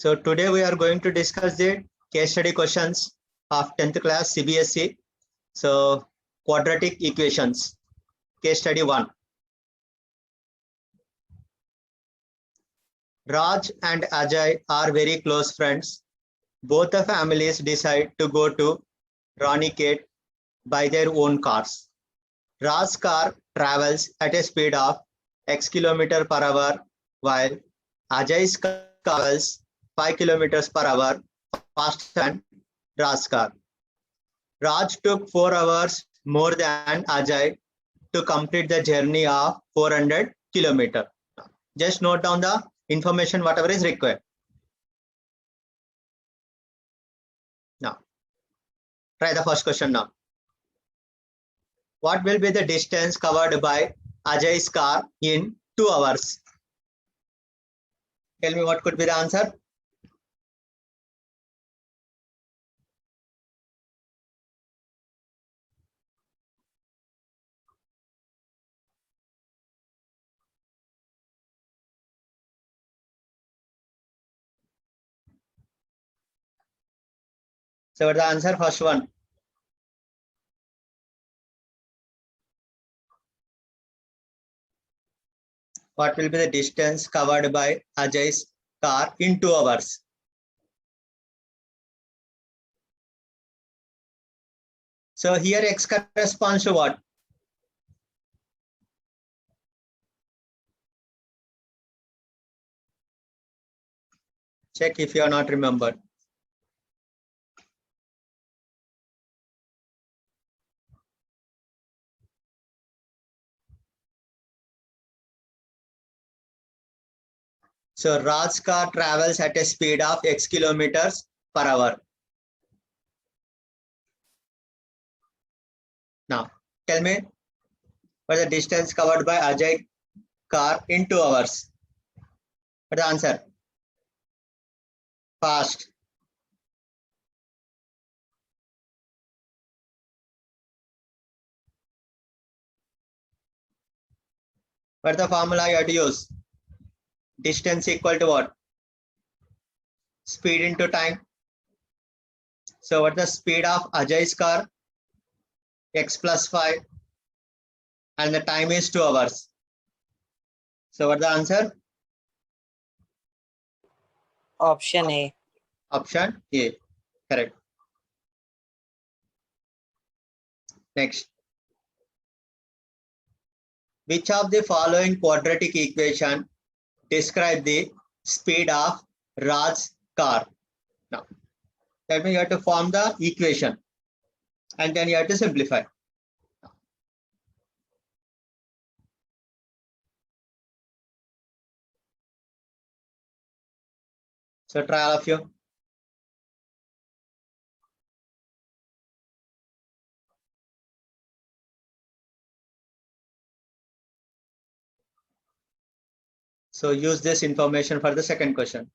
So today we are going to discuss the case study questions of 10th class CBSE. So quadratic equations, case study 1. Raj and Ajay are very close friends. Both the families decide to go to Ranikhet by their own cars. Raj's car travels at a speed of X km per hour, while Ajay's car travels 5 kilometers per hour faster than Raj's car. Raj took 4 hours more than Ajay to complete the journey of 400 kilometers. Just note down the information whatever is required. Now, try the first question now. What will be the distance covered by Ajay's car in 2 hours? Tell me what could be the answer. So what the answer? First one. What will be the distance covered by Ajay's car in 2 hours? So here X corresponds to what? Check if you are not remembered. So Raj's car travels at a speed of X kilometers per hour. Now, tell me what is the distance covered by Ajay car in 2 hours? What is the answer? Fast. What is the formula you have to use? Distance equal to what? Speed into time. So what is the speed of Ajay's car? X plus 5. And the time is 2 hours. So what is the answer? Option A. Option A. Correct. Next. Which of the following quadratic equation describe the speed of Raj's car? Now, that means you have to form the equation and then you have to simplify. So try all of you. So use this information for the second question.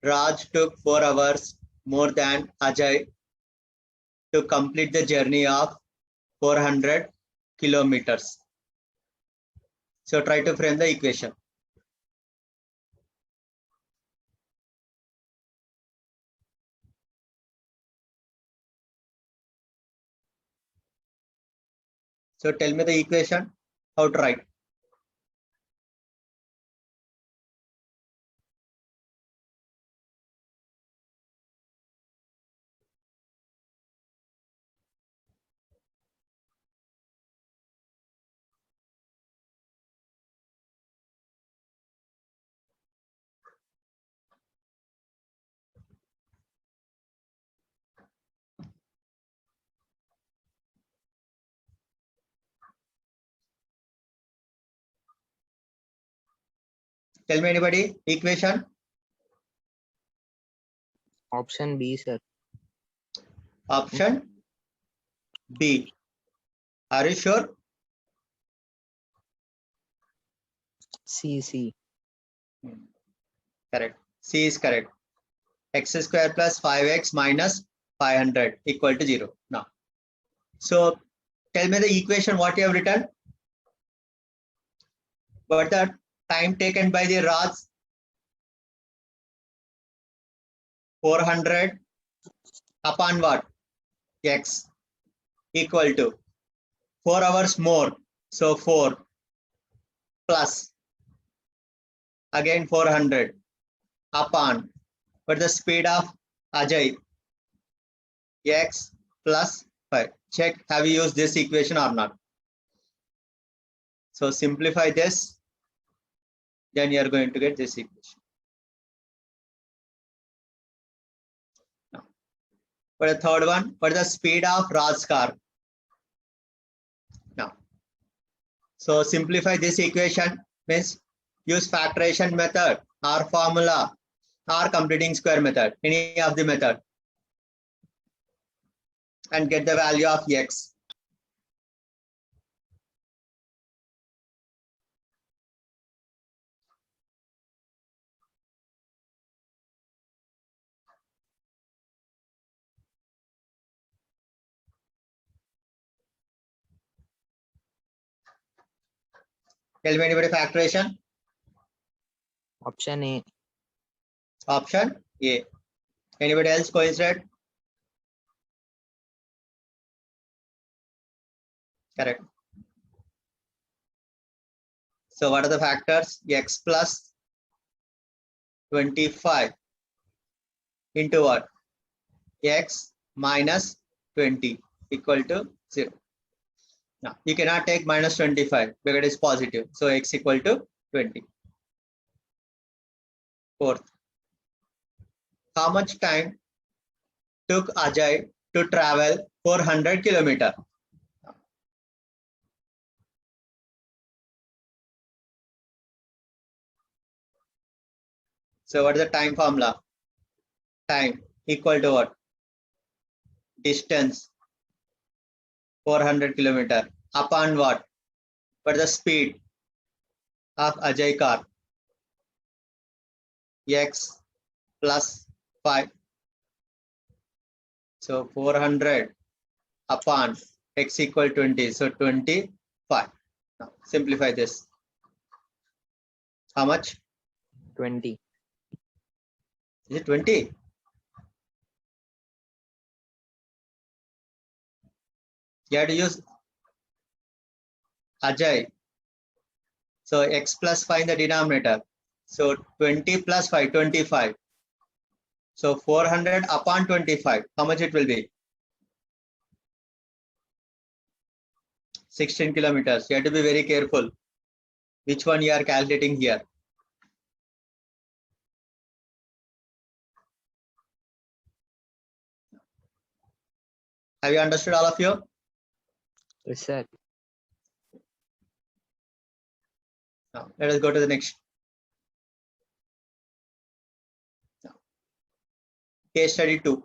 Raj took 4 hours more than Ajay to complete the journey of 400 kilometers. So try to frame the equation. So tell me the equation, how to write. Tell me anybody, equation? Option B, sir. Option B. Are you sure? C. Correct. C is correct. X square plus 5x minus 500 equal to 0. Now, so tell me the equation what you have written. What the time taken by the Raj? 400 upon what? X equal to 4 hours more. So 4 plus again 400 upon what the speed of Ajay? X plus 5. Check, have you used this equation or not? So simplify this, then you are going to get this equation. Now, for the third one, what is the speed of Raj's car? Now, so simplify this equation means use factorization method or formula or completing square method, any of the method, and get the value of X. Tell me anybody factorization. Option A. Option A. Anybody else coincided? Correct. So what are the factors? X plus 25 into what? X minus 20 equal to 0. Now you cannot take minus 25 because it is positive. So X equal to 20. Fourth, how much time took Ajay to travel 400 kilometers? So what is the time formula? Time equal to what? Distance 400 kilometers upon what? What is the speed of Ajay car? X plus 5. So 400 upon X equal 20. So 25. Now simplify this. How much? 20. Is it 20? You have to use Ajay. So X plus 5 in the denominator. So 20 plus 5, 25. So 400 upon 25. How much it will be? 16 kilometers. You have to be very careful which one you are calculating here. Have you understood, all of you? Yes, sir. Now, let us go to the next. Now, case study 2.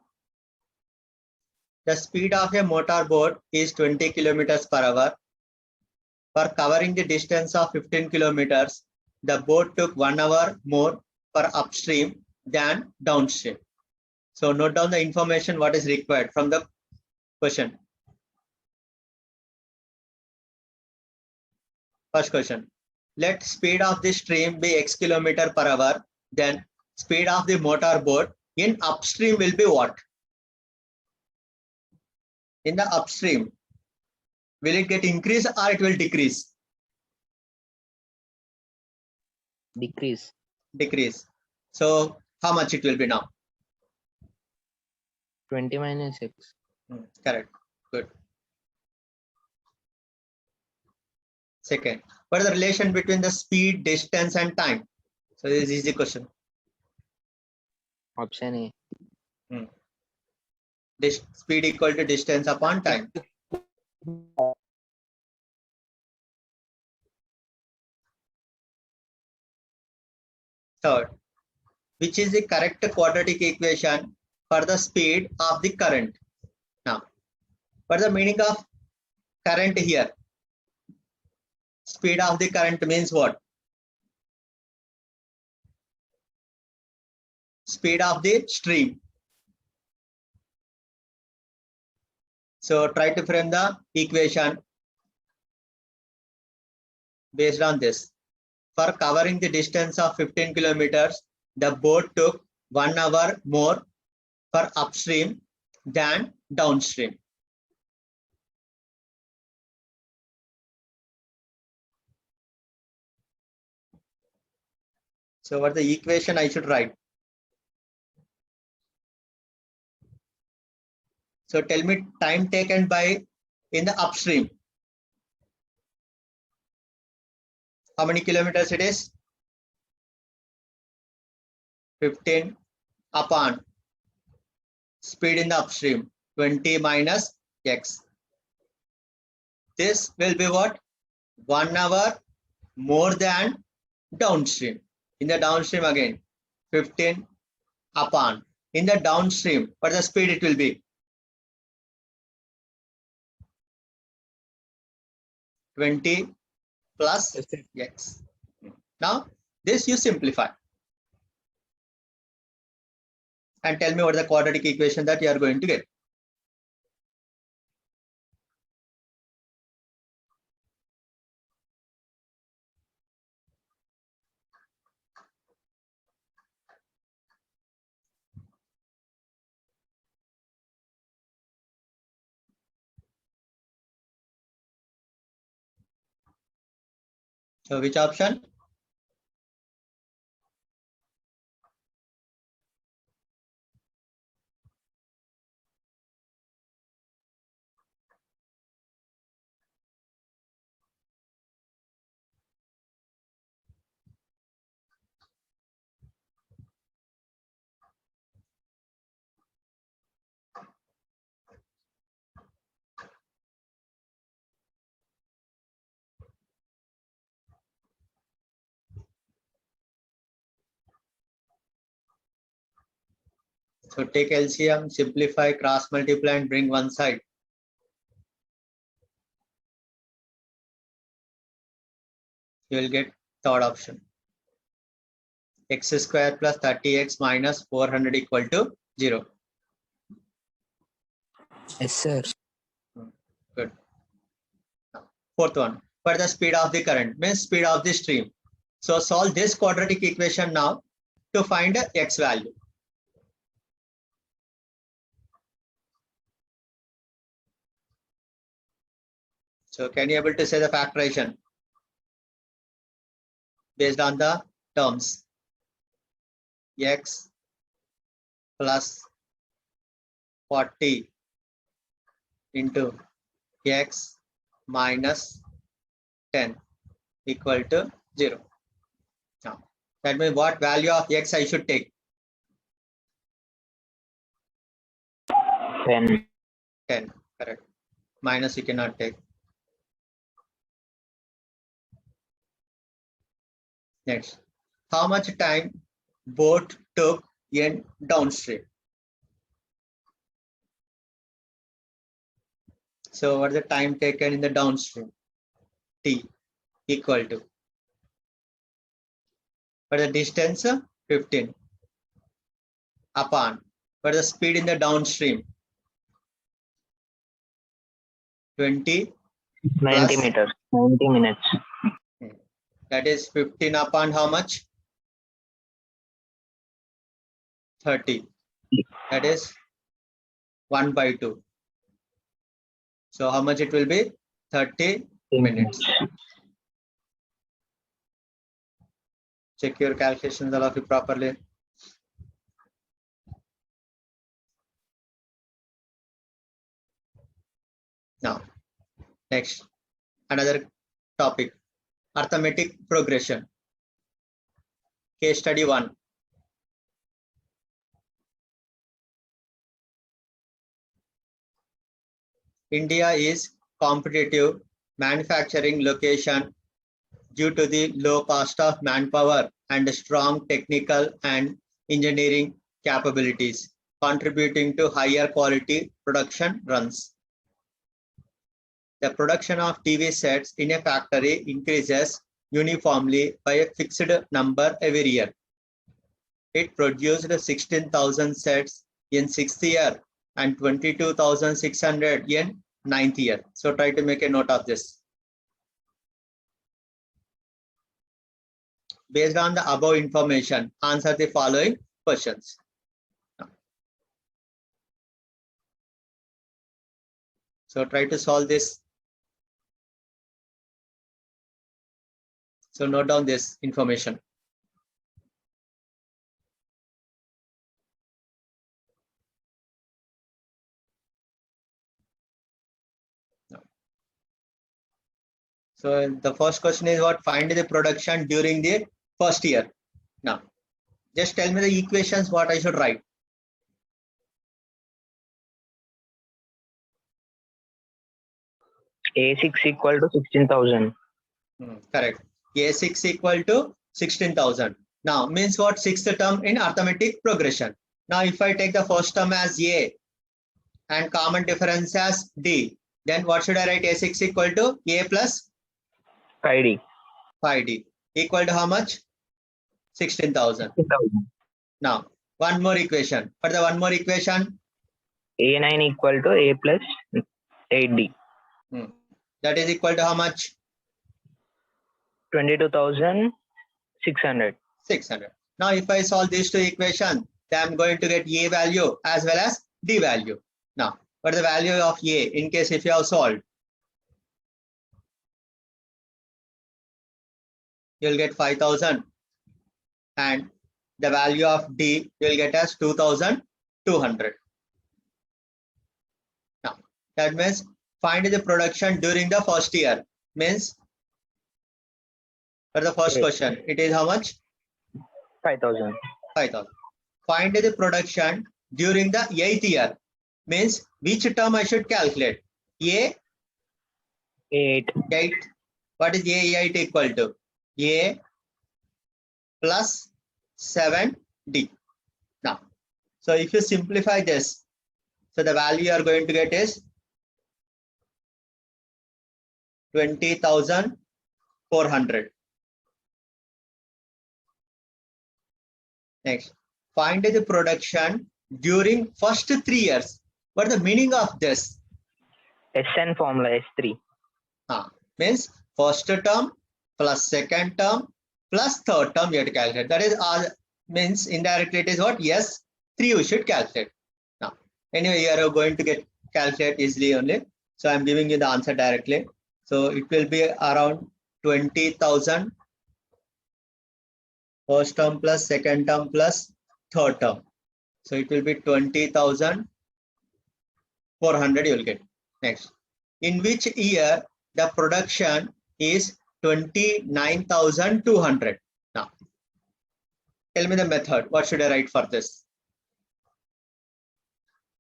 The speed of a motorboat is 20 kilometers per hour. For covering the distance of 15 kilometers, the boat took 1 hour more for upstream than downstream. So note down the information what is required from the question. First question. Let speed of the stream be x kilometer per hour. Then speed of the motorboat in upstream will be what? In the upstream, will it get increase or it will decrease? Decrease. Decrease. So how much it will be now? 20 minus x. Correct. Good. Second, what is the relation between the speed, distance, and time? So this is easy question. Option A. This speed equal to distance upon time. Third, which is the correct quadratic equation for the speed of the current? Now, what is the meaning of current here? Speed of the current means what? Speed of the stream. So try to frame the equation based on this. For covering the distance of 15 kilometers, the boat took 1 hour more for upstream than downstream. So what the equation I should write? So tell me time taken by in the upstream. How many kilometers it is? 15 upon speed in the upstream 20 minus x. This will be what? 1 hour more than downstream. In the downstream again 15 upon. In the downstream, what the speed it will be? 20 plus x. Now this you simplify and tell me what the quadratic equation that you are going to get. So which option? So take LCM, simplify, cross multiply and bring one side. You will get third option. X square plus 30x minus 400 equal to 0. Yes, sir. Good. Fourth one. For the speed of the current means speed of the stream. So solve this quadratic equation now to find a x value. So can you able to say the factorization based on the terms? X plus 40 into x minus 10 equal to 0. Now that means what value of x I should take? 10. 10, correct. Minus you cannot take. Next, how much time boat took in downstream? So what is the time taken in the downstream? T equal to. For the distance, 15 upon. For the speed in the downstream, 20 90 plus, meters. 90 minutes. that is 15 upon how much? 30. That is 1 by 2. So how much it will be? 30 minutes. Check your calculations all of you properly. Now, next, another topic, arithmetic progression. Case study 1. India is competitive manufacturing location due to the low cost of manpower and strong technical and engineering capabilities, contributing to higher quality production runs. The production of TV sets in a factory increases uniformly by a fixed number every year. It produced 16,000 sets in 6th year and 22,600 in 9th year. So try to make a note of this. Based on the above information, answer the following questions. So try to solve this. So note down this information. So the first question is what? Find the production during the first year. Now, just tell me the equations what I should write. A6 equal to 16,000. Correct. A6 equal to 16,000. Now means what? Sixth term in arithmetic progression. Now if I take the first term as A and common difference as D, then what should I write? A6 equal to A plus 5D. 5D equal to how much? 16,000. 16,000. Now one more equation. For the one more equation, A9 equal to A plus 8D. that is equal to how much? 22,600. 600. Now if I solve these two equations, then I'm going to get A value as well as D value. Now what is the value of A in case if you have solved? You'll get 5,000 and the value of D you'll get as 2,200. Now that means find the production during the first year. Means for the first question, it is how much? 5,000. 5,000. Find the production during the 8th year. Means which term I should calculate? A8. 8. What is A8 equal to? A plus 7D. Now, so if you simplify this, so the value you are going to get is 20,400. Next, find the production during first 3 years. What is the meaning of this? SN formula S3. Means first term plus second term plus third term you have to calculate. That is all. Means indirectly it is what? Yes, 3 you should calculate. Now, anyway, you are going to get calculate easily only. So I'm giving you the answer directly. So it will be around 20,000 first term plus second term plus third term. So it will be 20,400 you will get. Next, in which year the production is 29,200. Now, tell me the method. What should I write for this?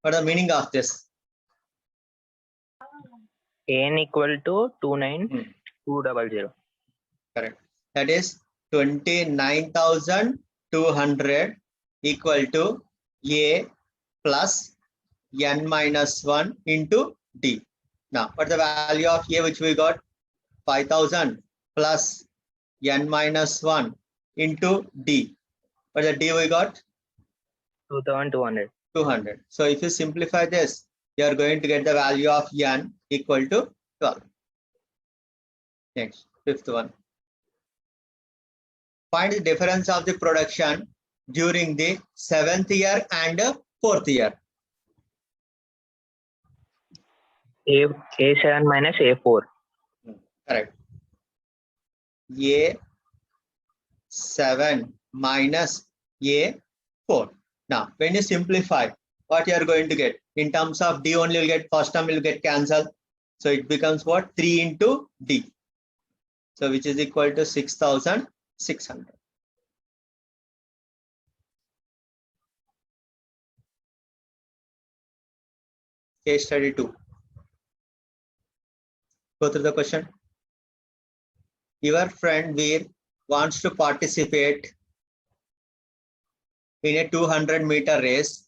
What is the meaning of this? AN equal to 29200. Correct. That is 29,200 equal to A plus N minus 1 into D. Now, what is the value of A which we got? 5,000 plus N minus 1 into D. What is the D we got? 2,200. 200. So if you simplify this, you are going to get the value of N equal to 12. Next, fifth one. Find the difference of the production during the 7th year and 4th year. A7 minus A4. Correct. A7 minus A4. Now, when you simplify, what you are going to get? In terms of D only, you'll get first term will get cancelled. So it becomes what? 3 into D. So which is equal to 6,600. Case study 2. Go through the question. Your friend Veer wants to participate in a 200-meter race.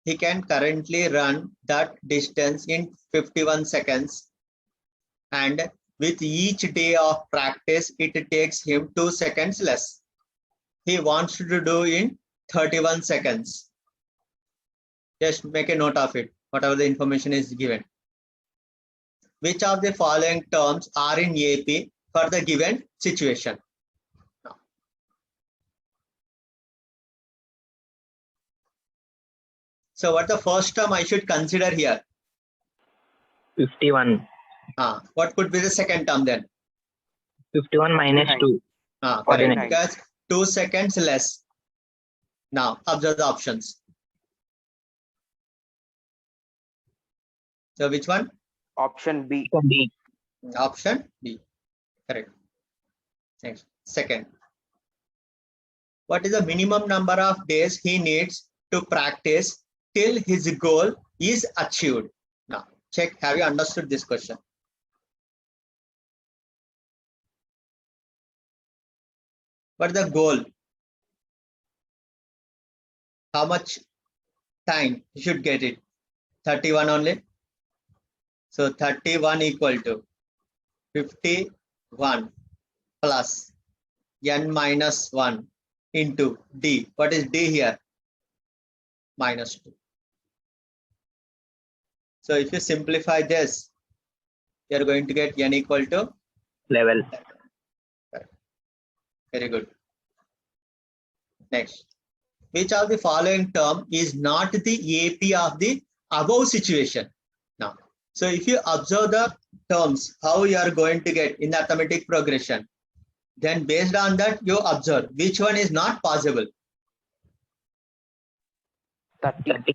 He can currently run that distance in 51 seconds. And with each day of practice, it takes him 2 seconds less. He wants to do in 31 seconds. Just make a note of it, whatever the information is given. Which of the following terms are in AP for the given situation? So what the first term I should consider here? 51. What could be the second term then? 51 minus 2. Correct. 49. Because 2 seconds less. Now observe the options. So which one? Option B. B. Option B. Correct. Next. Second. What is the minimum number of days he needs to practice till his goal is achieved? Now check. Have you understood this question? What is the goal? How much time you should get it? 31 only. So 31 equal to 51 plus n minus 1 into d. What is d here? Minus 2. So if you simplify this, you are going to get n equal to 11. Very good. Next. Which of the following term is not the AP of the above situation? Now, so if you observe the terms, how you are going to get in the arithmetic progression, then based on that, you observe which one is not possible. 30.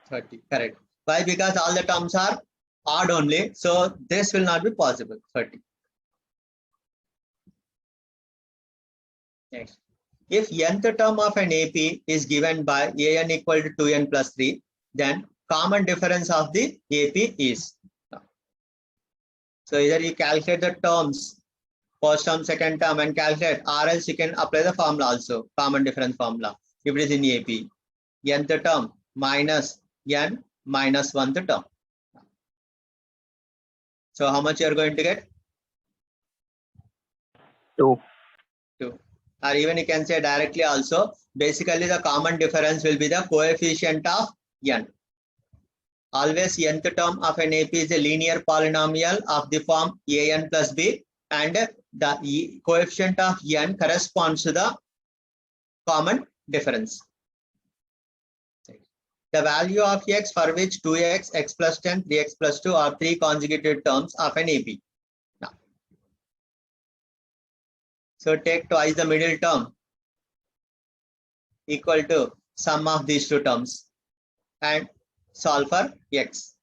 30, correct. Why? Because all the terms are odd only. So this will not be possible. 30. Next. If nth term of an AP is given by an equal to 2n plus 3, then common difference of the AP is. So either you calculate the terms, first term, second term, and calculate, or else you can apply the formula also, common difference formula, if it is in AP. Nth term minus n minus 1th term. So how much you are going to get? 2. 2. Or even you can say directly also, basically the common difference will be the coefficient of n. Always nth term of an AP is a linear polynomial of the form an plus b, and the coefficient of n corresponds to the common difference. The value of x for which 2x, x plus 10, 3x plus 2 are 3 consecutive terms of an AP. Now, so take twice the middle term equal to sum of these two terms and solve for x.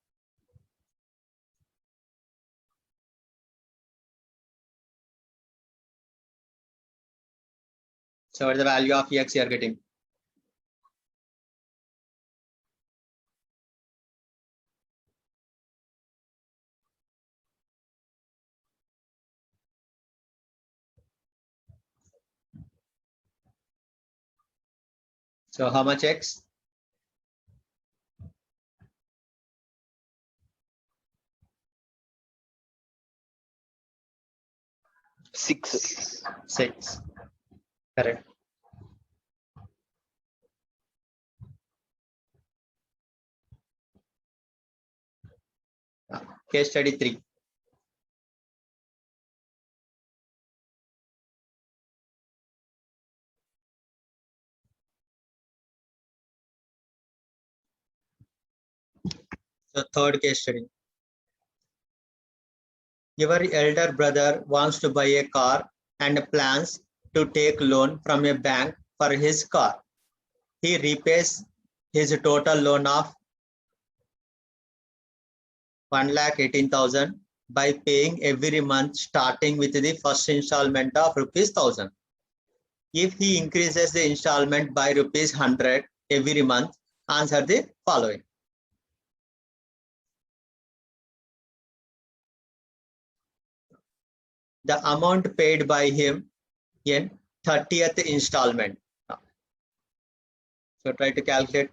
So what is the value of x you are getting? So how much x? 6. 6. Correct. Case study 3. So third case study. Your elder brother wants to buy a car and plans to take loan from a bank for his car. He repays his total loan of 1,18,000 by paying every month starting with the first installment of ₹1,000. If he increases the installment by ₹100 every month, answer the following. The amount paid by him in 30th installment. So try to calculate.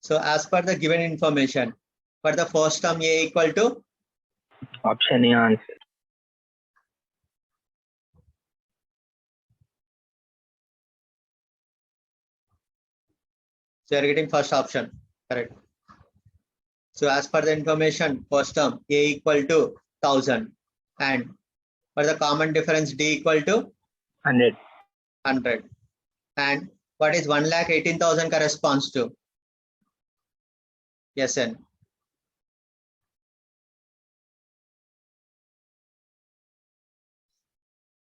So as per the given information, for the first term A equal to Option A answer. So you are getting first option, correct. So as per the information, first term A equal to 1000, and for the common difference D equal to 100. 100, and What is 1,18,000 corresponds to? Yes, N.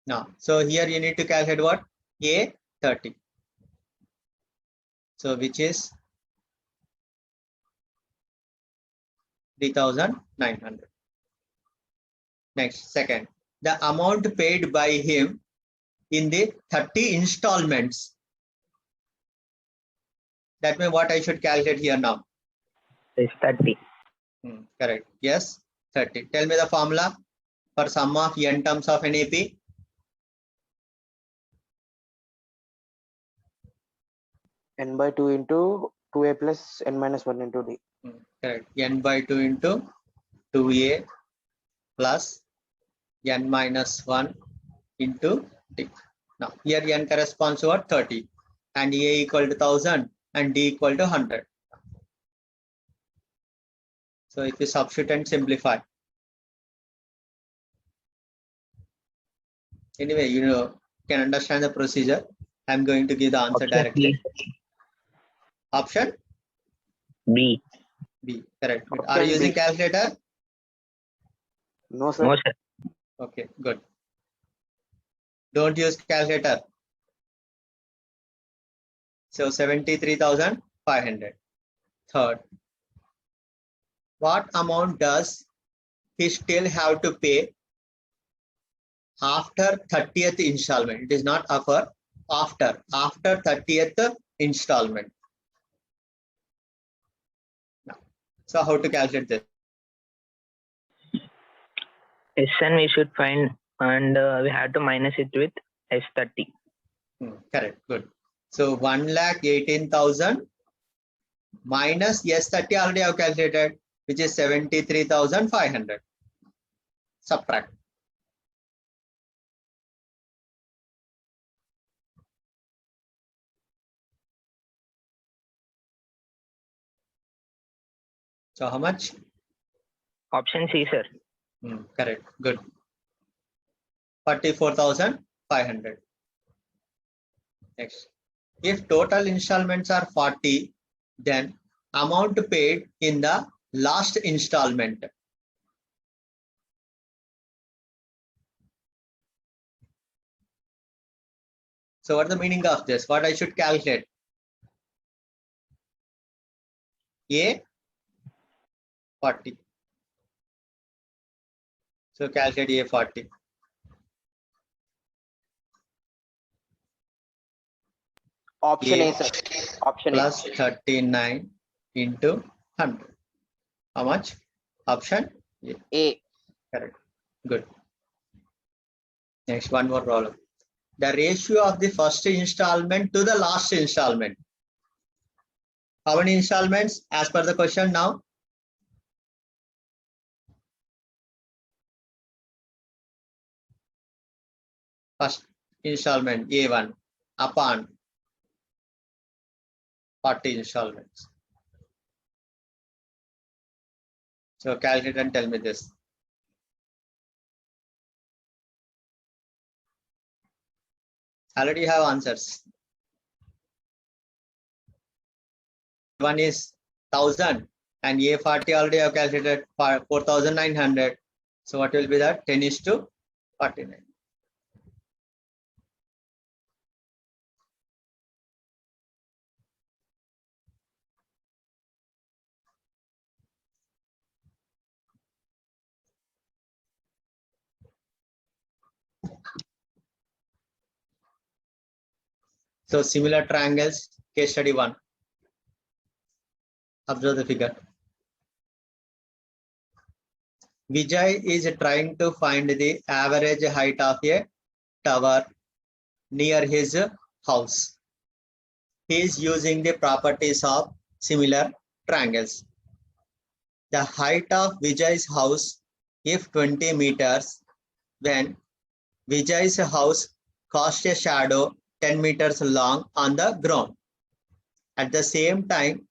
Now, so here you need to calculate what? A 30. So which is 3,900. Next, second, the amount paid by him in the 30 installments. That means what I should calculate here now? Is 30. Correct. Yes, 30. Tell me the formula for sum of n terms of NAP. N by 2 into 2a plus n minus 1 into d. Correct. N by 2 into 2a plus n minus 1 into d. Now here n corresponds to what? 30 and a equal to 1000 and d equal to 100. So if you substitute and simplify. Anyway, you can understand the procedure. I'm going to give the answer Option directly. B. Option B. B. Correct. Option Are you using B. calculator? No, sir. No, sir. Okay, good. Don't use calculator. So 73,500. Third, what amount does he still have to pay after 30th installment? It is not after 30th installment. Now, so how to calculate this? Sn we should find, and we have to minus it with S30. Correct. Good. So 1,18,000 minus S30 already I have calculated, which is 73,500. Subtract. So how much? Option C, sir. Correct. Good. 44,500. Next. If total installments are 40, then amount paid in the last installment. So what's the meaning of this? What I should calculate? A 40. So calculate A 40. Option A A, sir. Option plus A. 39 into 100. How much? Option A. A. Correct. Good. Next, one more problem. The ratio of the first installment to the last installment. How many installments as per the question now? First installment A1 upon 40 installments. So calculate and tell me this. Already have answers. One is 1000 and A40 already have calculated 4,900. So what will be that? 10 is to 49. So similar triangles, case study 1. Observe the figure. Vijay is trying to find the average height of a tower near his house. He is using the properties of similar triangles. The height of Vijay's house if 20 meters, when Vijay's house casts a shadow 10 meters long on the ground. At the same time,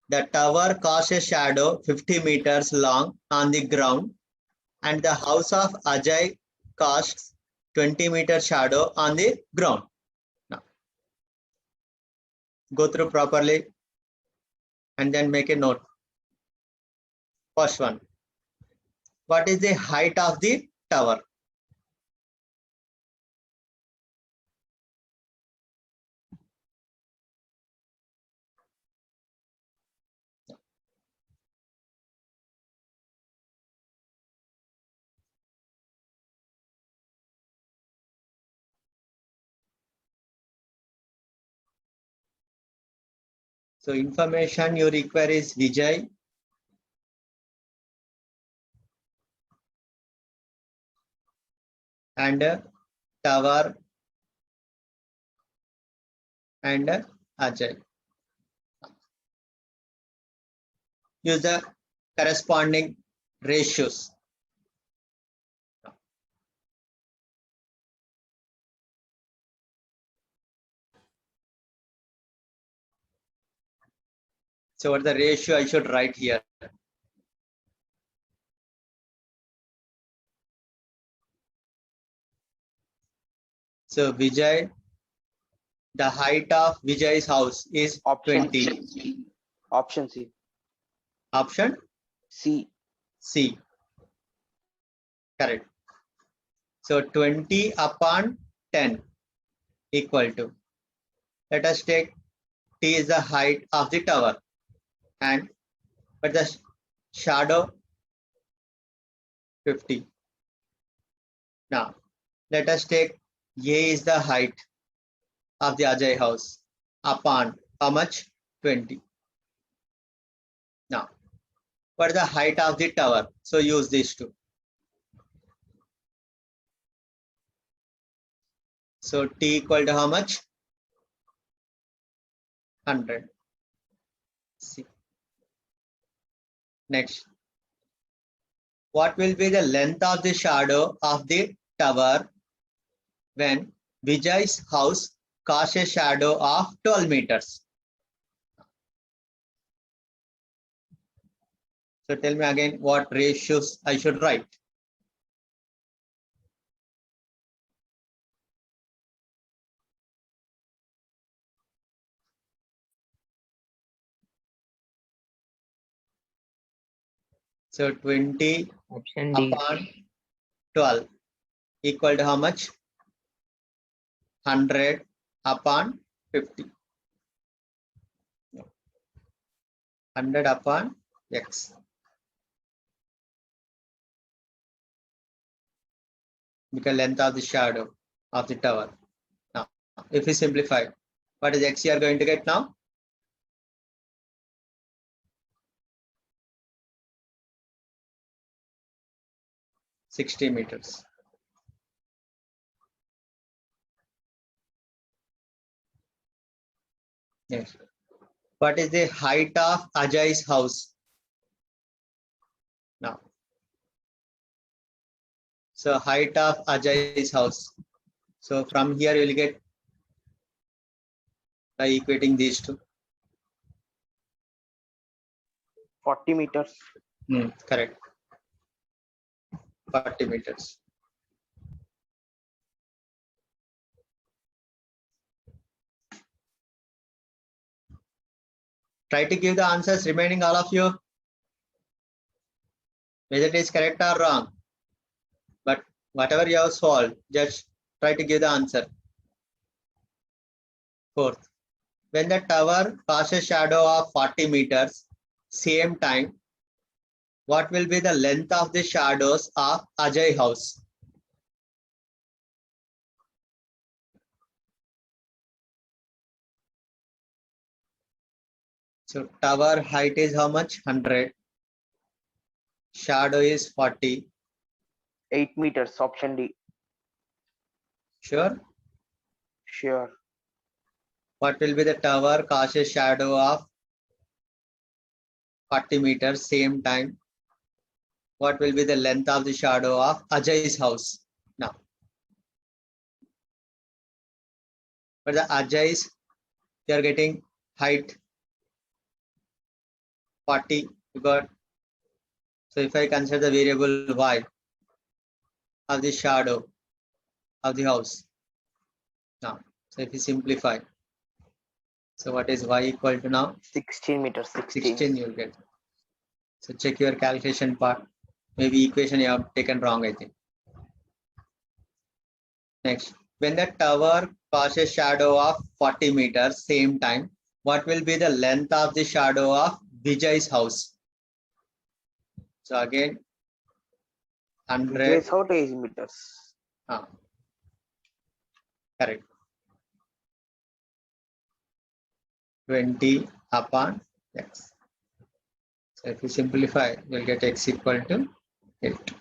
the tower casts a shadow 50 meters long on the ground, and the house of Ajay casts 20 meter shadow on the ground. Now, Go through properly and then make a note. First one. What is the height of the tower? So information you require is Vijay. And tower and Ajay. Use the corresponding ratios. So what the ratio I should write here? So Vijay, the height of Vijay's house is Option 20. Option C. Option C. C. Correct. So 20 upon 10 equal to. Let us take T is the height of the tower, and but the shadow 50. Now let us take A is the height of the Ajay house upon how much? 20. Now what is the height of the tower? So use these two. So T equal to how much? 100. See. Next. What will be the length of the shadow of the tower when Vijay's house casts a shadow of 12 meters? So tell me again what ratios I should write. So 20 Option D. upon 12 equal to how much? 100 upon 50. 100 upon X. Because length of the shadow of the tower. Now, if we simplify, what is X you are going to get now? $60 meters. Yes. What is the height of Ajay's house? Now. So height of Ajay's house. So from here you will get by equating these two. 40 meters. Correct. 40 meters. Try to give the answers remaining all of you. Whether it is correct or wrong. But whatever you have solved, just try to give the answer. Fourth, when the tower casts a shadow of 40 meters, same time, what will be the length of the shadows of Ajay house? So tower height is how much? 100. Shadow is 40. 8 meters. Option D. Sure. Sure. What will be the tower cast a shadow of 40 meters, same time? What will be the length of the shadow of Ajay's house? Now, for the Ajay's, you are getting height 40. You got. So if I consider the variable y of the shadow of the house. Now, so if you simplify, So what is y equal to now? 16 meters. 16 you'll get. So check your calculation part. Maybe equation you have taken wrong, I think. Next, when the tower passes shadow of 40 meters same time, what will be the length of the shadow of Vijay's house? So again, 100. Vijay's house 80 meters. Correct. 20 upon x. So if you simplify, you'll get x equal to 8.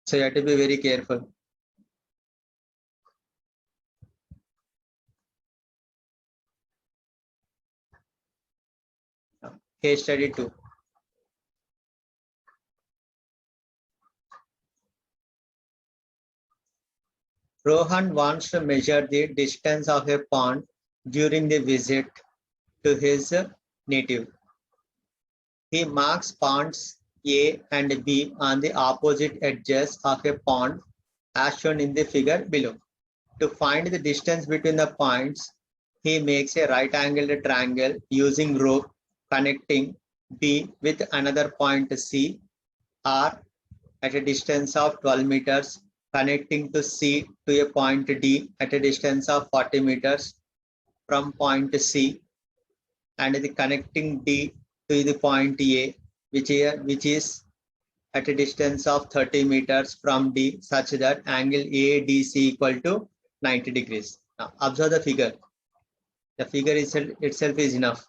So you have to be very careful. Case study 2. Rohan wants to measure the distance of a pond during the visit to his native. He marks ponds A and B on the opposite edges of a pond as shown in the figure below. To find the distance between the points, he makes a right-angled triangle using rope connecting B with another point C, or at a distance of 12 meters, connecting to C to a point D at a distance of 40 meters from point C, and the connecting D to the point A, which is at a distance of 30 meters from D, such that angle ADC equal to 90 degrees. Now observe the figure. The figure itself is enough.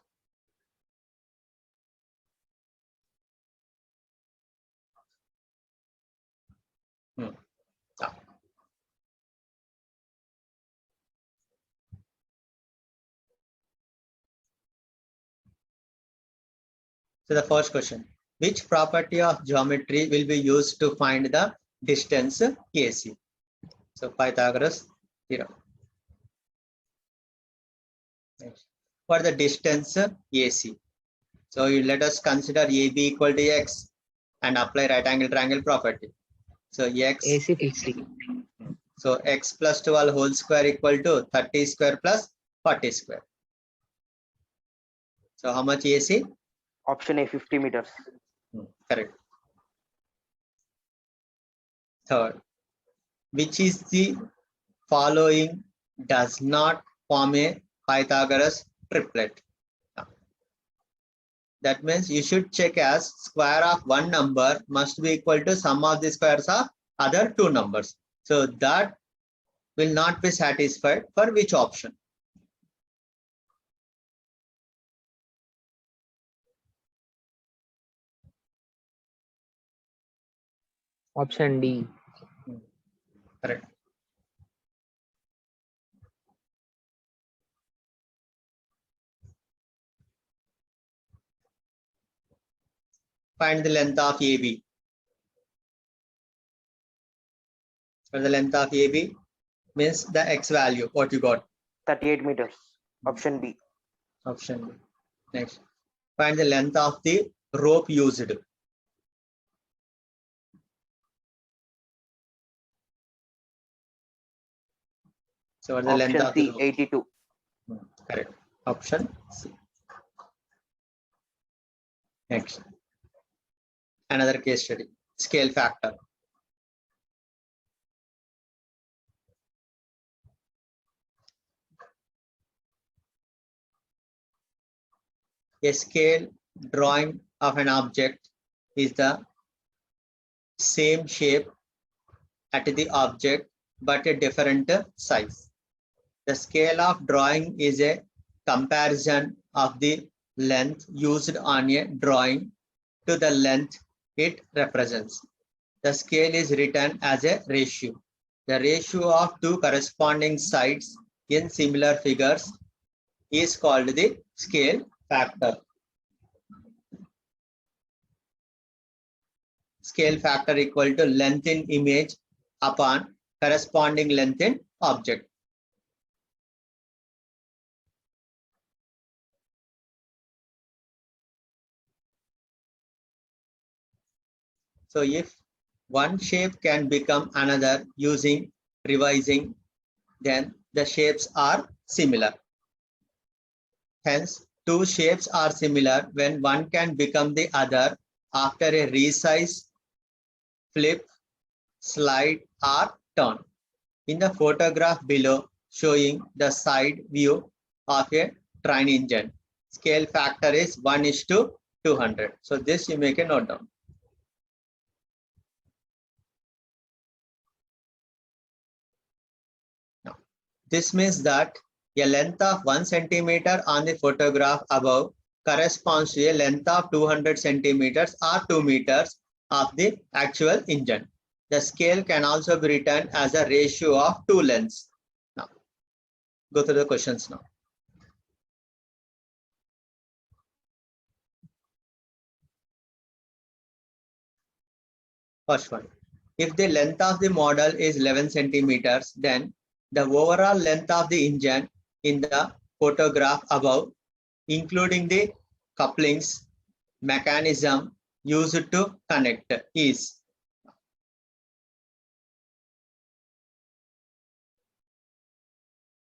So the first question, which property of geometry will be used to find the distance AC? So Pythagoras theorem. Next, for the distance AC. So let us consider AB equal to x and apply right angle triangle property. So x AC 50. So x plus 12 whole square equal to 30 square plus 40 square. So how much AC? Option A 50 meters. Correct. Third, which is the following does not form a Pythagoras triplet? That means you should check as square of one number must be equal to sum of the squares of other two numbers. So that will not be satisfied for which option? Option D. Correct. Find the length of AB. For the length of AB means the x value, what you got? 38 meters. Option B. Option B. Next, find the length of the rope used. So what is the length Option of the C rope? 82. Correct. Option C. Next, another case study, scale factor. A scale drawing of an object is the same shape at the object but a different size. The scale of drawing is a comparison of the length used on a drawing to the length it represents. The scale is written as a ratio. The ratio of two corresponding sides in similar figures is called the scale factor. Scale factor equal to length in image upon corresponding length in object. So if one shape can become another using revising, then the shapes are similar. Hence, two shapes are similar when one can become the other after a resize, flip, slide, or turn. In the photograph below, showing the side view of a train engine, scale factor is 1:200. So this you make a note down. Now, this means that a length of 1 centimeter on the photograph above corresponds to a length of 200 centimeters or 2 meters of the actual engine. The scale can also be written as a ratio of two lengths. Now, go through the questions now. First one, if the length of the model is 11 centimeters, then the overall length of the engine in the photograph above, including the couplings mechanism used to connect, is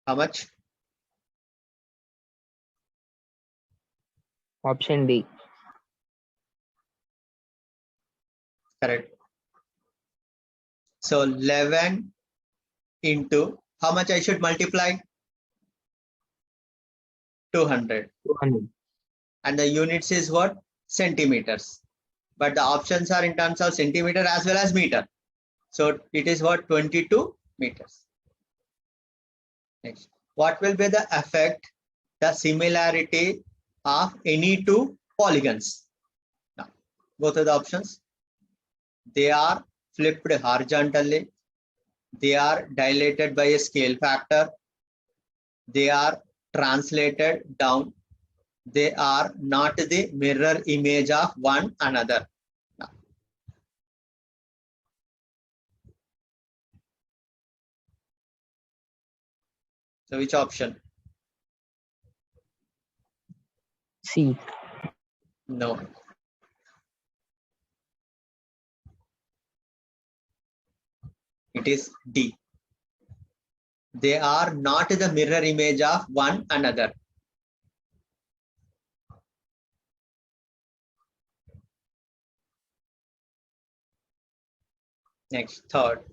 how much? Option D. Correct. So 11 into how much I should multiply? 200. 200. And the units is what? Centimeters. But the options are in terms of centimeter as well as meter. So it is what? 22 meters. Next, what will be the effect, the similarity of any two polygons? Now, go to the options. They are flipped horizontally. They are dilated by a scale factor. They are translated down. They are not the mirror image of one another. Now, so which option? C. No. It is D. They are not the mirror image of one another. Next, third.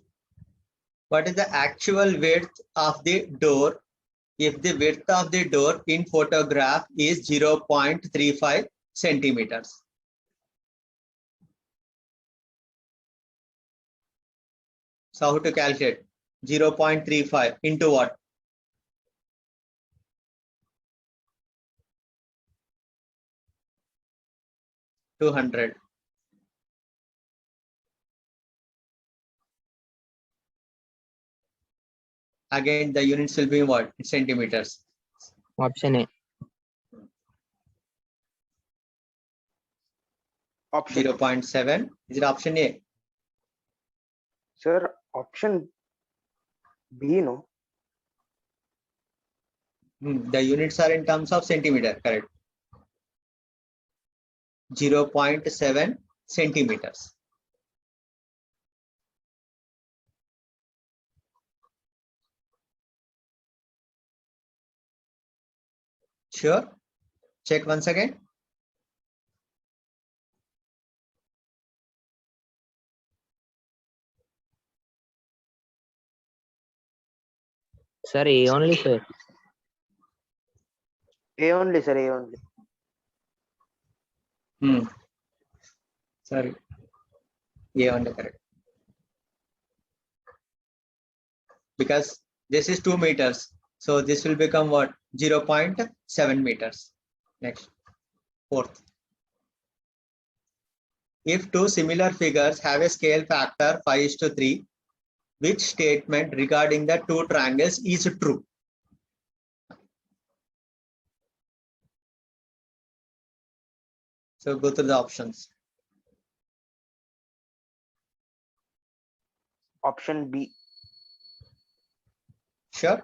What is the actual width of the door if the width of the door in photograph is 0.35 centimeters? So how to calculate? 0.35 into what? $200. Again, the units will be what? In centimeters. Option A. Option. 0.7. Is it option A? Sir, option B, no? The units are in terms of centimeter, correct? 0.7 centimeters. Sure. Check once again. Sir, A only, sir. A only, sir, A only. Sorry. A only, correct. Because this is 2 meters. So this will become what? 0.7 meters. Next, fourth. If two similar figures have a scale factor 5:3, which statement regarding the two triangles is true? So go through the options. Option B. Sure.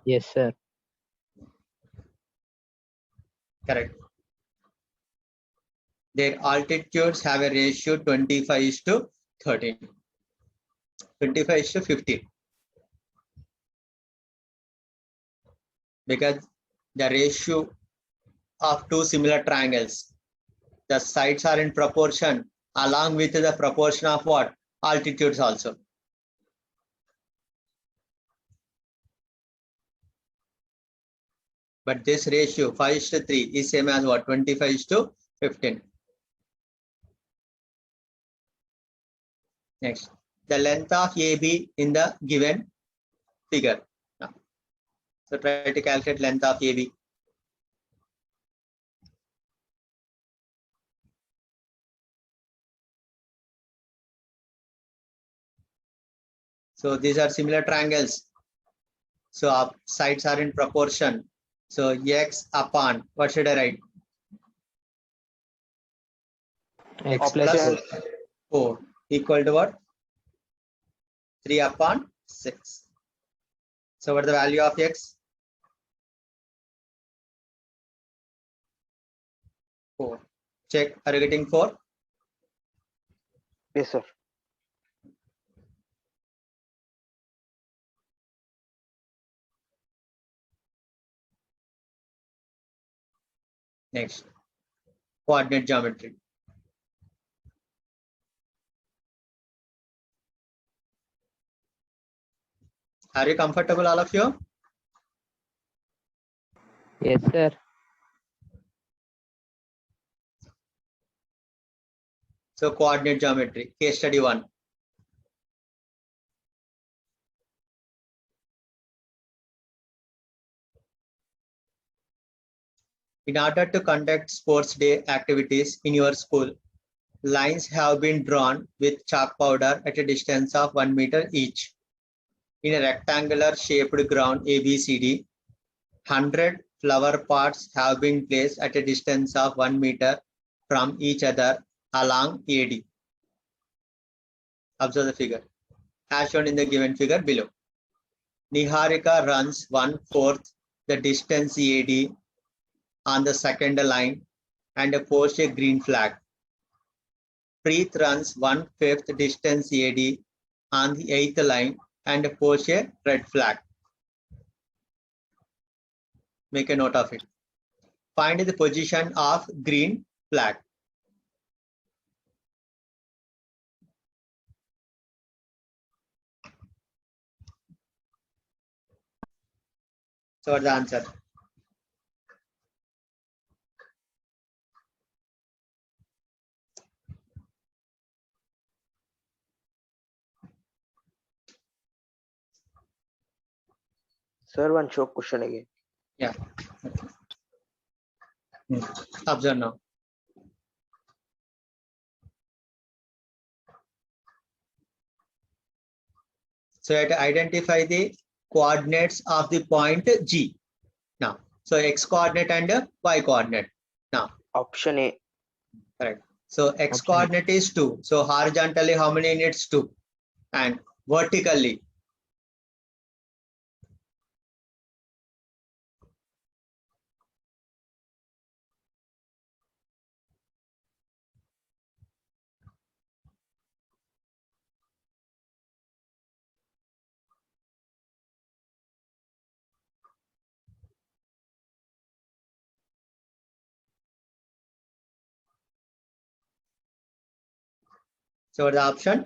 Yes, sir. Correct. Their altitudes have a ratio 25:13. 25:15. Because the ratio of two similar triangles, the sides are in proportion along with the proportion of what? Altitudes also. But this ratio 5:3 is same as what? 25:15. Next, the length of AB in the given figure. So try to calculate length of AB. So these are similar triangles. So sides are in proportion. So x upon, what should I write? X plus 4 equal to what? 3/6. So what is the value of x? 4. Check. Are you getting 4? Yes, sir. Next, coordinate geometry. Are you comfortable, all of you? Yes, sir. So coordinate geometry, case study 1. In order to conduct sports day activities in your school, lines have been drawn with chalk powder at a distance of 1 meter each. In a rectangular shaped ground ABCD, 100 flower pots have been placed at a distance of 1 meter from each other along AD. Observe the figure as shown in the given figure below. Niharika runs 1/4 the distance AD on the second line and posts a green flag. Preet runs 1/5 distance AD on the 8th line and posts a red flag. Make a note of it. Find the position of green flag. So what's the answer? Sir, one short question again. Yeah. Observe now. So you have to identify the coordinates of the point G. Now, so x coordinate and y coordinate. Now, Option A. correct. So x Option A. coordinate is 2. So horizontally, how many units? 2. And vertically, so the option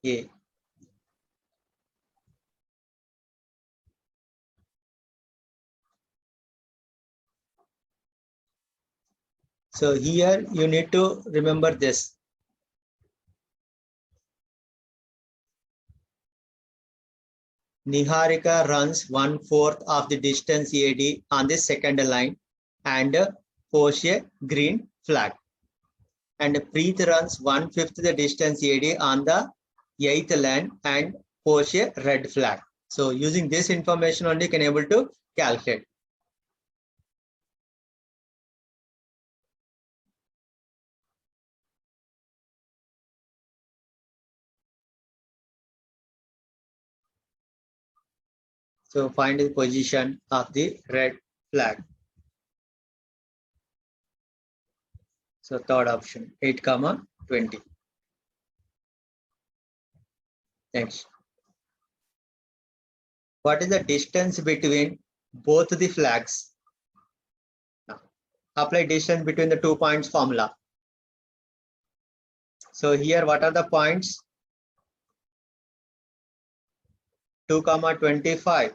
A. So here you need to remember this. Niharika runs 1/4 of the distance AD on the second line and posts a green flag. And Preet runs 1/5 the distance AD on the 8th line and posts a red flag. So using this information only can able to calculate. So find the position of the red flag. So third option, 8, 20. Next. What is the distance between both the flags? Now, apply distance between the 2 points formula. So here, what are the points? 2, 25.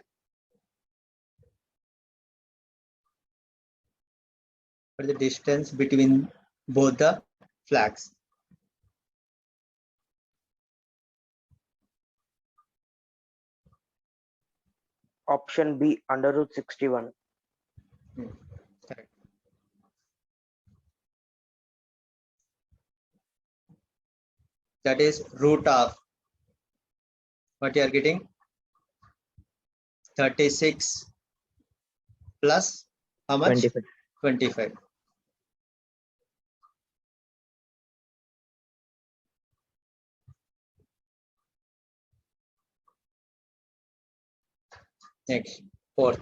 What is the distance between both the flags? Option B, under root 61. Correct. That is root of what you are getting? 36 plus how much? 25. 25. Next, fourth.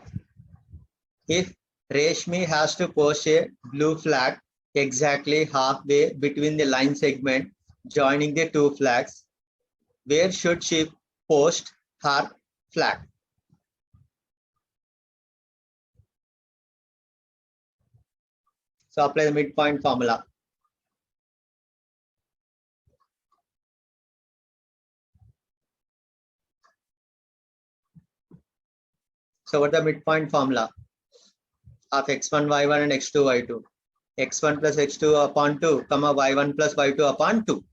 If Reshmi has to post a blue flag exactly halfway between the line segment joining the two flags, where should she post her flag? So apply the midpoint formula. So what is the midpoint formula of x1, y1 and x2, y2? x1 plus x2 upon 2, comma y1 plus y2 upon 2.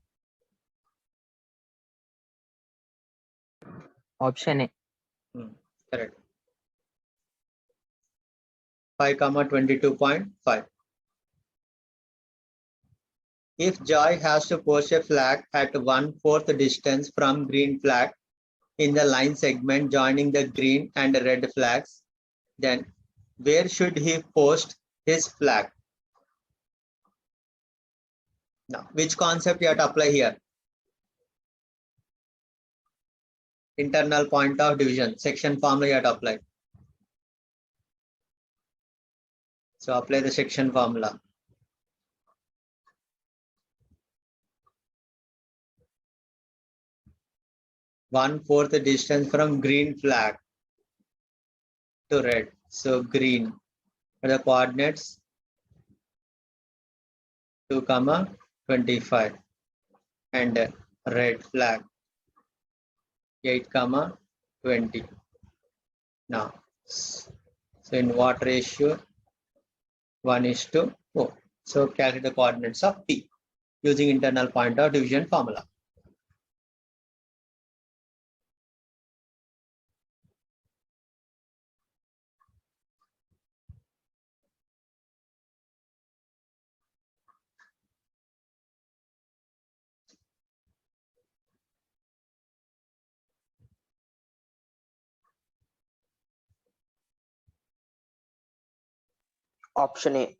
Option A. Correct. 5, 22.5. If Joy has to post a flag at 1/4 distance from green flag in the line segment joining the green and red flags, then where should he post his flag? Now, which concept you have to apply here? Internal point of division, section formula you have to apply. So apply the section formula. One-fourth distance from green flag to red. So green are the coordinates 2, 25 and red flag 8, 20. Now, so in what ratio? 1:4. So calculate the coordinates of P using internal point of division formula. Option A.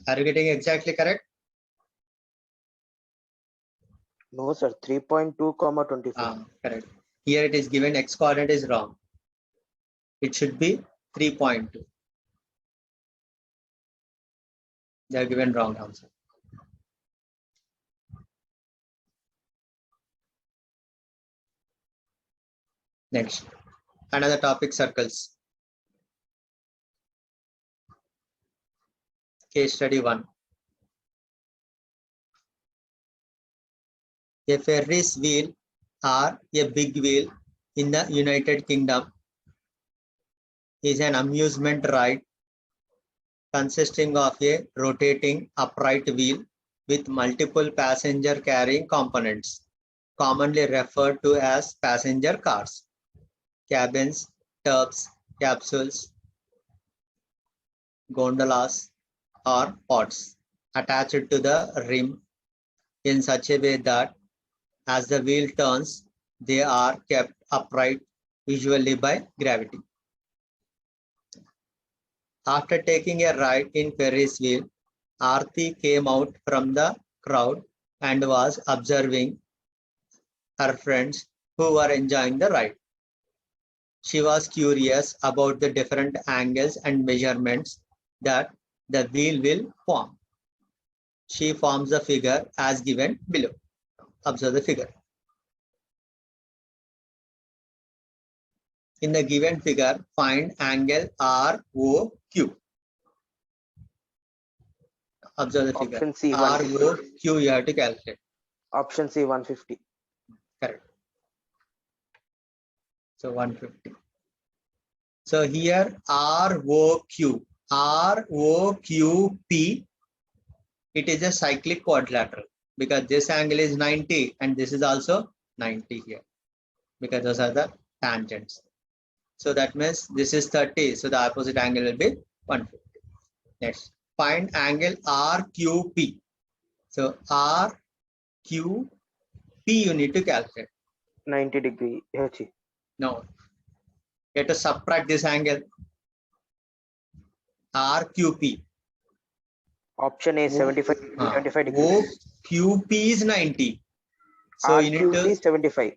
Are you getting exactly correct? No, sir. 3.2, 25. Correct. Here it is given x coordinate is wrong. It should be 3.2. They are given wrong answer. Next, another topic, circles. Case study 1. A Ferris wheel or a big wheel in the United Kingdom is an amusement ride consisting of a rotating upright wheel with multiple passenger carrying components, commonly referred to as passenger cars, cabins, tubs, capsules, gondolas, or pods attached to the rim in such a way that as the wheel turns, they are kept upright, usually by gravity. After taking a ride in Ferris wheel, Aarti came out from the crowd and was observing her friends who were enjoying the ride. She was curious about the different angles and measurements that the wheel will form. She forms the figure as given below. Observe the figure. In the given figure, find angle ROQ. Observe the figure. Option C, 150. ROQ you have to calculate. Option C, 150. Correct. So 150. So here ROQ, ROQP, it is a cyclic quadrilateral because this angle is 90 and this is also 90 here because those are the tangents. So that means this is 30. So the opposite angle will be 150. Next, find angle RQP. So RQP you need to calculate. 90 degree. No. You have to subtract this angle. RQP. Option A, 75 degrees. OQP is 90. So you need RQP to is 75.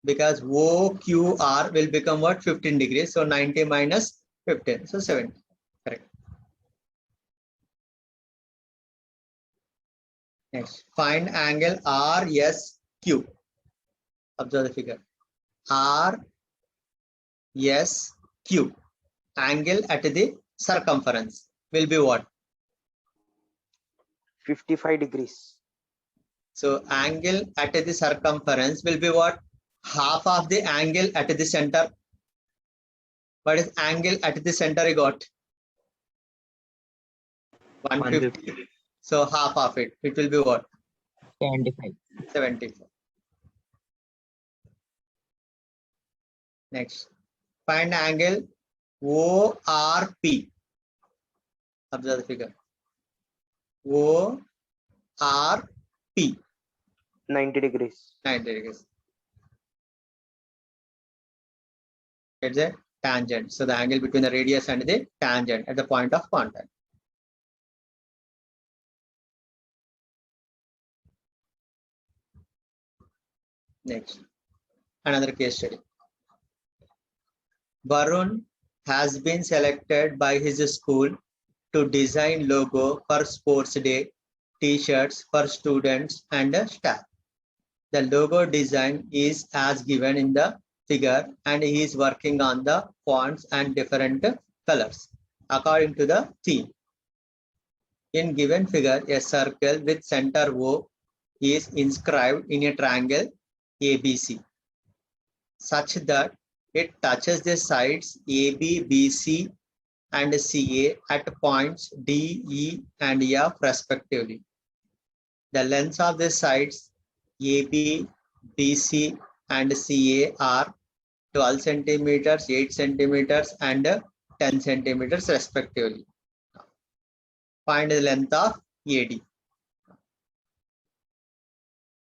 because OQR will become what? 15 degrees. So 90 minus 15. So 70. Correct. Next, find angle RSQ. Observe the figure. RSQ. Angle at the circumference will be what? 55 degrees. So angle at the circumference will be what? Half of the angle at the center. What is angle at the center you got? 150. So half of it. It will be what? 75. 75. Next. Find angle ORP. Observe the figure. ORP. 90 degrees. 90 degrees. It's a tangent. So the angle between the radius and the tangent at the point of contact. Next, another case study. Varun has been selected by his school to design logo for sports day, t-shirts for students and staff. The logo design is as given in the figure and he is working on the fonts and different colors according to the theme. In given figure, a circle with center O is inscribed in a triangle ABC such that it touches the sides AB, BC and CA at points D, E and F respectively. The lengths of the sides AB, BC and CA are 12 centimeters, 8 centimeters and 10 centimeters respectively. Find the length of AD.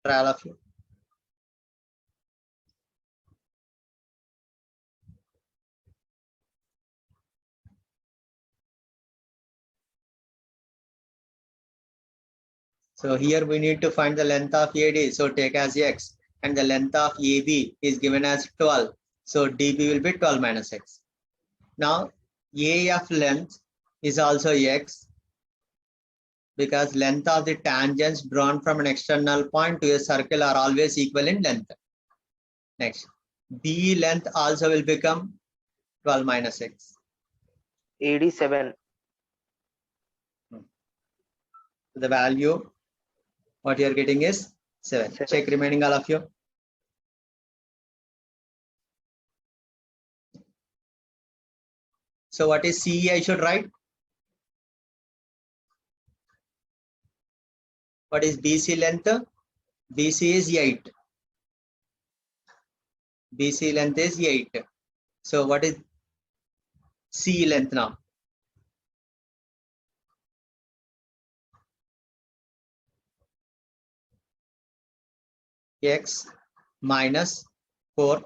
Try all of you. So here we need to find the length of AD. So take as X and the length of AB is given as 12. So DB will be 12 minus X. Now AF length is also X because length of the tangents drawn from an external point to a circle are always equal in length. Next, B length also will become 12 minus X. 87. The value what you are getting is 7. Check remaining all of you. So what is CE I should write? What is BC length? BC is 8. BC length is 8. So what is C length now? X minus 4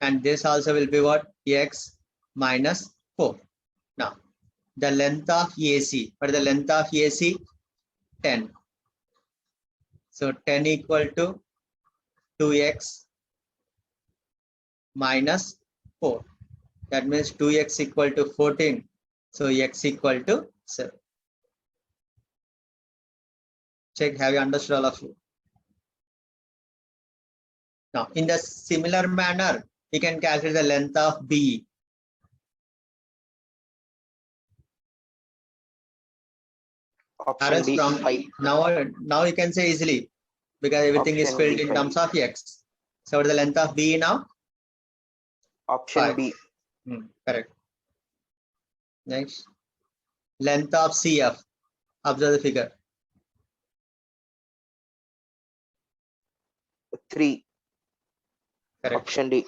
and this also will be what? X minus 4. Now the length of AC. What is the length of AC? 10. So 10 equal to 2x minus 4. That means 2x equal to 14. So x equal to 7. Check, have you understood all of you? Now, in the similar manner, we can calculate the length of BE. Option D, From 5. now you can say easily because everything is Option filled B, in 5. terms of x. So what is the length of BE now? Option 5. B. Correct. Next, length of CF. Observe the figure. 3. Correct. Option D.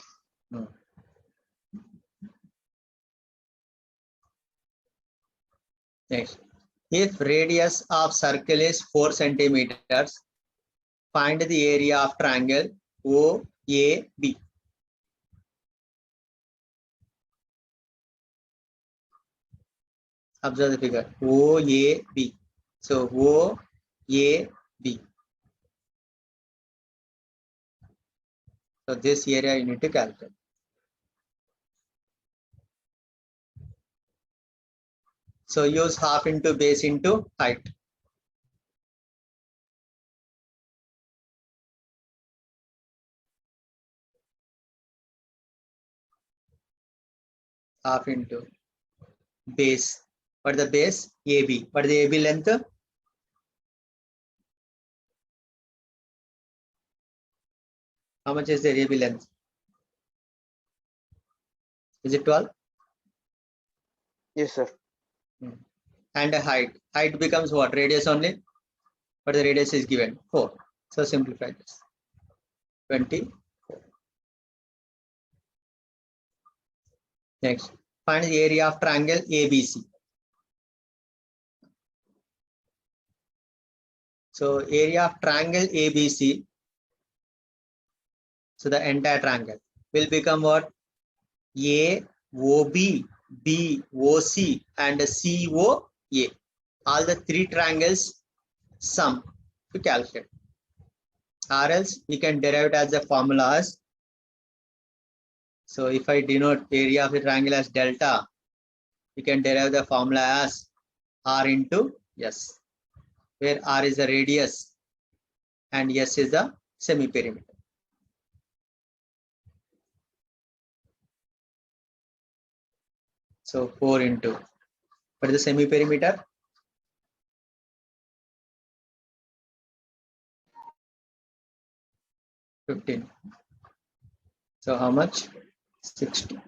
Next, if radius of circle is 4 centimeters, find the area of triangle OAB. Observe the figure OAB. So OAB. So this area you need to calculate. So use half into base into height. Half into base. What is the base? AB. What is the AB length? How much is the AB length? Is it 12? Yes, sir. And a height. Height becomes what? Radius only? But the radius is given 4. So simplify this. 20. Next, find the area of triangle ABC. So area of triangle ABC. So the entire triangle will become what? AOB, BOC, and COA. All the 3 triangles sum to calculate. Or else you can derive it as a formula as. So if I denote area of the triangle as delta, you can derive the formula as R into S, where R is the radius and S is the semi-perimeter. So 4 into, what is the semi-perimeter? 15. So how much? 60.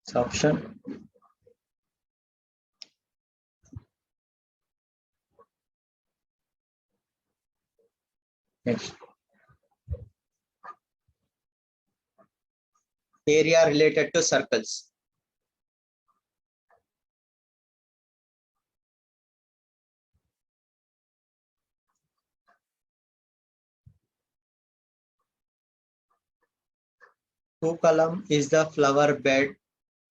So option next. Area related to circles. Pookalam is the flower bed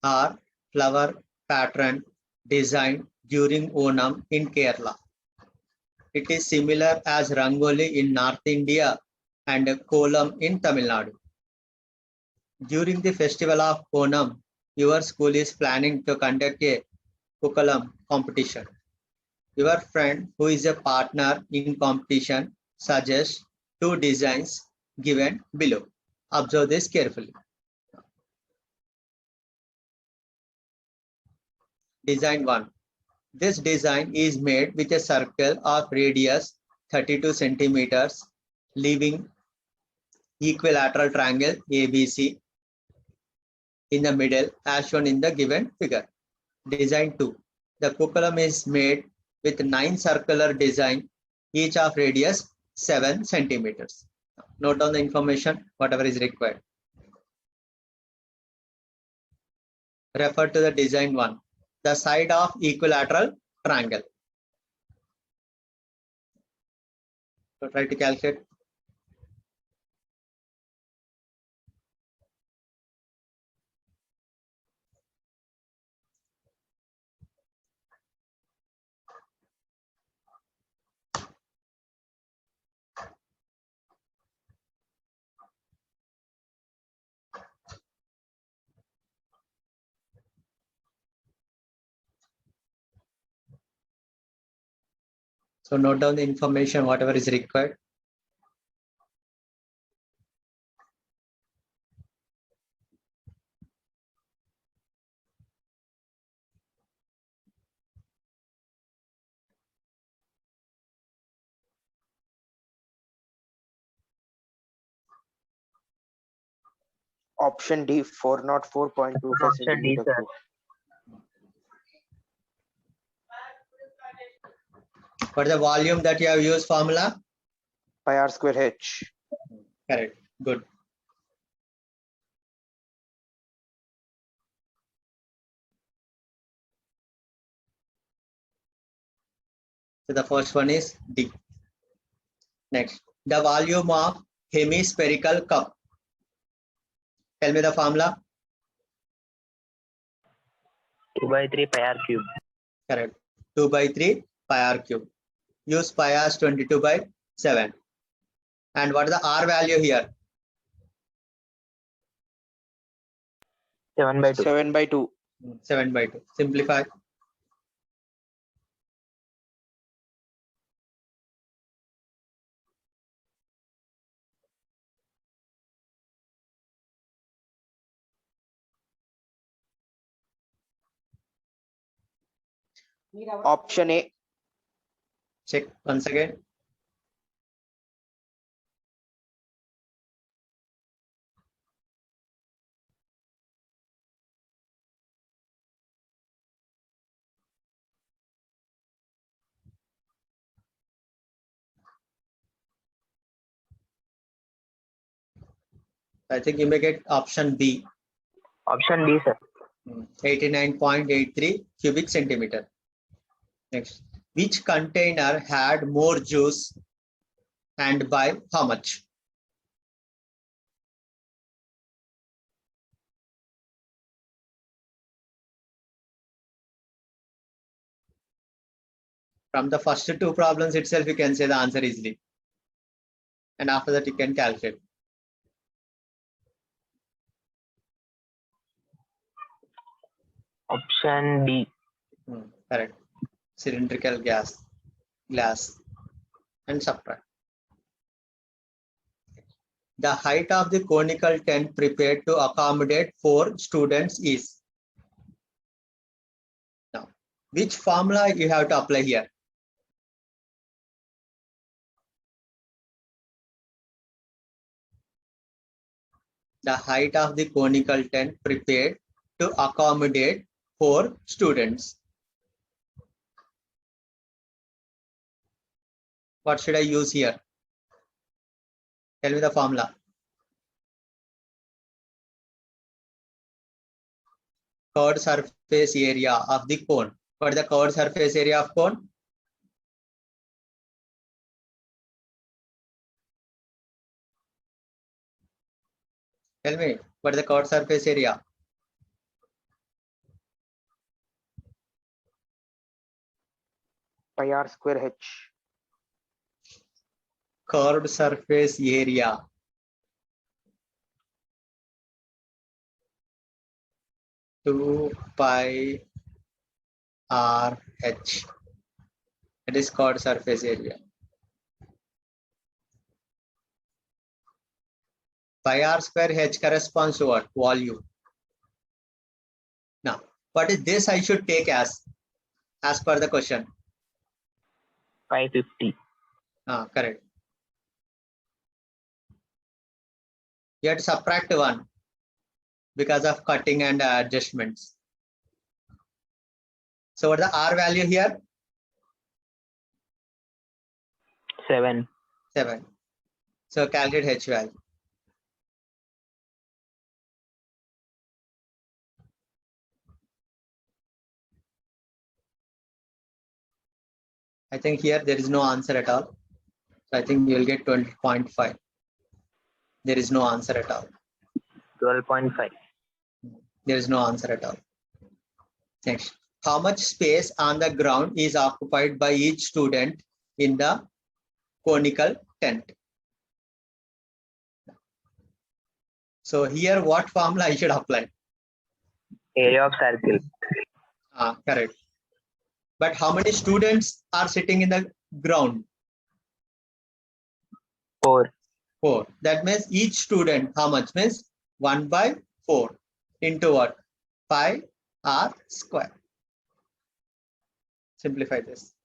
or flower pattern designed during Onam in Kerala. It is similar as Rangoli in North India and Kolam in Tamil Nadu. During the festival of Onam, your school is planning to conduct a Pookalam competition. Your friend who is a partner in competition suggests 2 designs given below. Observe this carefully. Design 1. This design is made with a circle of radius 32 centimeters, leaving equilateral triangle ABC in the middle as shown in the given figure. Design 2. The Pookalam is made with 9 circular design, each of radius 7 centimeters. Note down the information, whatever is required. Refer to the design 1. The side of equilateral triangle. So try to calculate. So note down the information, whatever is required. Option D, 404.25 Option D, centimeter sir. cube. For the volume that you have used formula? Pi r square h. Correct. Good. So the first one is D. Next, the volume of hemispherical cup. Tell me the formula. 2/3 pi r cube. Correct. 2/3 pi r cube. Use pi as 22/7. And what is the R value here? 7/2. 7/2. 7/2. Simplify. Option A. Check once again. I think you may get option B. Option D, sir. 89.83 cubic centimeter. Next, which container had more juice and by how much? From the first two problems itself, you can say the answer easily. And after that, you can calculate. Option D. Correct. Cylindrical glass, and subtract. The height of the conical tent prepared to accommodate 4 students is. Now, which formula you have to apply here? The height of the conical tent prepared to accommodate 4 students. What should I use here? Tell me the formula. Curved surface area of the cone. What is the curved surface area of cone? Tell me, what is the curved surface area? Pi r square h. Curved surface area. Two pi r h. It is curved surface area. Pi r square h corresponds to what? Volume. Now, what is this I should take as per the question? 550. Correct. You have to subtract 1 because of cutting and adjustments. So what is the R value here? 7. 7. So calculate H value. I think here there is no answer at all. So I think you will get 20.5. There is no answer at all. 12.5. There is no answer at all. Next, how much space on the ground is occupied by each student in the conical tent? So here, what formula I should apply? Area of circle. Correct. But how many students are sitting in the ground? 4. 4. That means each student, how much? Means 1 by 4 into what? Pi r square. Simplify this.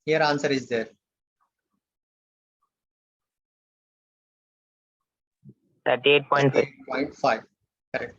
Here answer is there. 38.5. 38.5. Correct.